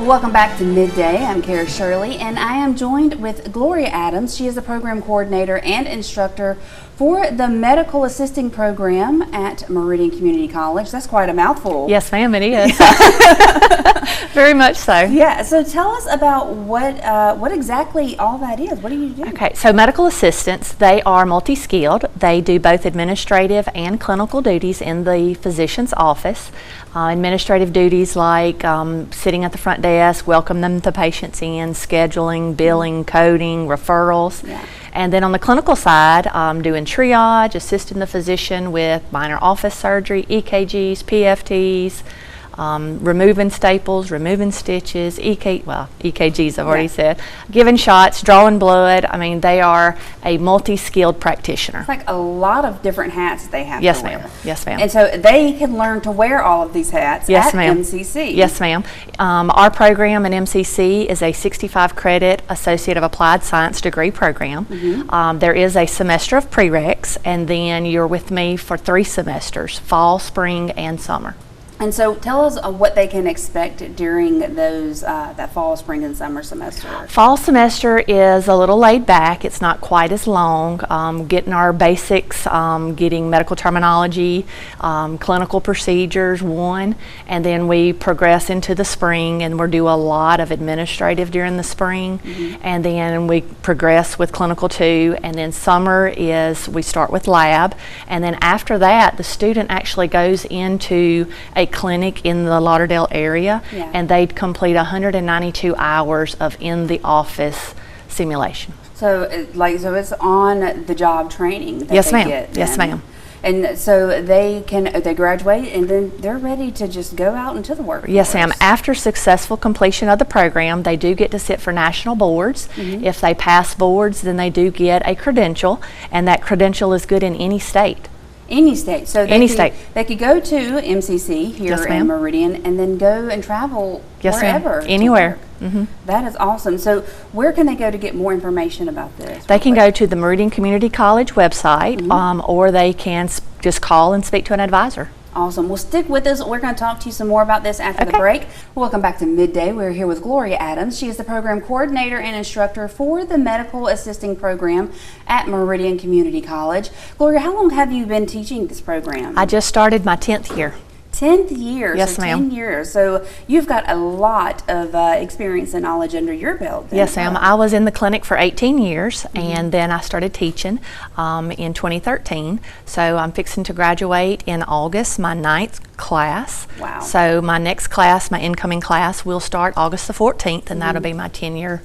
Welcome back to Midday. I'm Kara Shirley, and I am joined with Gloria Adams. She is the program coordinator and instructor for the medical assisting program at Meridian Community College. That's quite a mouthful. Yes, ma'am, it is. Very much so. Yeah, so tell us about what exactly all that is. What do you do? Okay, so medical assistants, they are multi-skilled. They do both administrative and clinical duties in the physician's office. Administrative duties like sitting at the front desk, welcoming the patients in, scheduling, billing, coding, referrals. Yeah. And then on the clinical side, doing triage, assisting the physician with minor office surgery, EKGs, PFTs, removing staples, removing stitches, EKGs I've already said, giving shots, drawing blood. I mean, they are a multi-skilled practitioner. It's like a lot of different hats they have yes, to wear. Ma'am. Yes, ma'am. And so they can learn to wear all of these hats yes, at ma'am. MCC. Yes, ma'am. Our program at MCC is a 65-credit Associate of Applied Science degree program. Mm-hmm. There is a semester of prereqs, and then you're with me for 3 semesters, fall, spring, and summer. And so tell us what they can expect during those that fall, spring, and summer semester. Fall semester is a little laid back. It's not quite as long. Getting our basics, getting medical terminology, clinical procedures, and then we progress into the spring, and we'll do a lot of administrative during the spring, and then we progress with clinical 2, and then summer is we start with lab, and then after that the student actually goes into a clinic in the Lauderdale area, and they'd complete 192 hours of in the office simulation. So it's on the job training that yes, they ma'am. get. Yes, ma'am. And so they graduate, and then they're ready to just go out into the workforce. Yes, ma'am. After successful completion of the program, they do get to sit for national boards. If they pass boards, then they do get a credential, and that credential is good in any state. Any state. So they could go to MCC here yes, in Meridian and then go and travel yes, wherever. Anywhere. That is awesome. So where can they go to get more information about this? They can go to the Meridian Community College website, or they can just call and speak to an advisor. Awesome. Well, stick with us. We're going to talk to you some more about this after the break. Welcome back to Midday. We're here with Gloria Adams. She is the program coordinator and instructor for the medical assisting program at Meridian Community College. Gloria, how long have you been teaching this program? I just started my 10th year. 10th year, yes, so ma'am. 10 years. So you've got a lot of experience and knowledge under your belt. Yes, ma'am. I was in the clinic for 18 years, and then I started teaching in 2013. So I'm fixing to graduate in August, my 9th class. Wow. So my next class, my incoming class, will start August the 14th, and that'll be my 10-year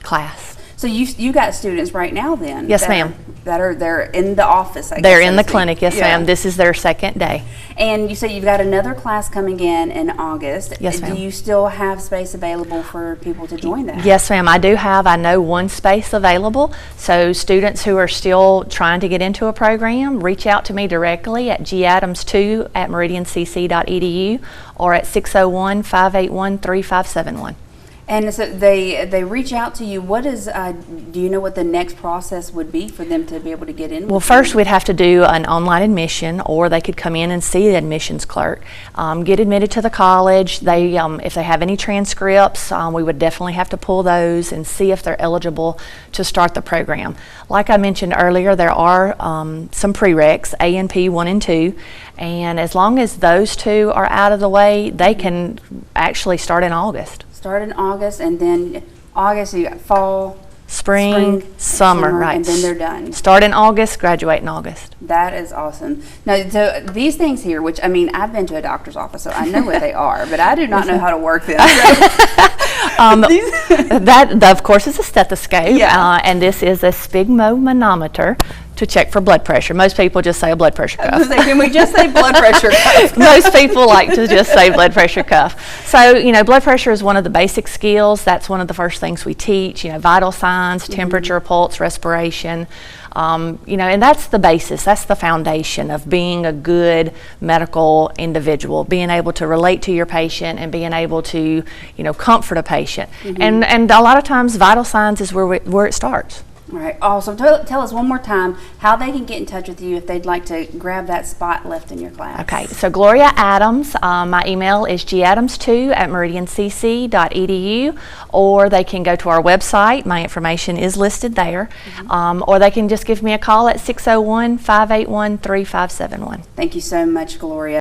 class. So you got students right now then? Yes, ma'am. They're in the office, I guess. They're in the clinic, yes, ma'am. This is their second day. And you said you've got another class coming in August. Yes, ma'am. Do you still have space available for people to join that? Yes, ma'am. I do have, I know, 1 space available. So students who are still trying to get into a program, reach out to me directly at gadams2@meridiancc.edu or at 601-581-3571. And so they reach out to you. What is, do you know what the next process would be for them to be able to get in? Well, first we'd have to do an online admission, or they could come in and see the admissions clerk. Get admitted to the college. They, if they have any transcripts, we would definitely have to pull those and see if they're eligible to start the program. Like I mentioned earlier, there are some prereqs, A&P 1 and 2, and as long as those 2 are out of the way, they can actually start in August. Start in August, and then August you got fall, spring, summer, right? And then they're done. Start in August, graduate in August. That is awesome. Now, so these things here, which I mean, I've been to a doctor's office, so I know what they are, but I do not know how to work them. That, of course, is a stethoscope, and this is a sphygmomanometer to check for blood pressure. Most people just say a blood pressure cuff. Can we just say blood pressure cuff? Most people like to just say blood pressure cuff. So, blood pressure is one of the basic skills. That's one of the first things we teach, vital signs, temperature, pulse, respiration. And that's the basis, that's the foundation of being a good medical individual, being able to relate to your patient and being able to, comfort a patient. And a lot of times vital signs is where it starts. All right, awesome. Tell us one more time how they can get in touch with you if they'd like to grab that spot left in your class. Okay, so Gloria Adams, my email is gadams2@meridiancc.edu, or they can go to our website. My information is listed there, or they can just give me a call at 601-581-3571. Thank you so much, Gloria.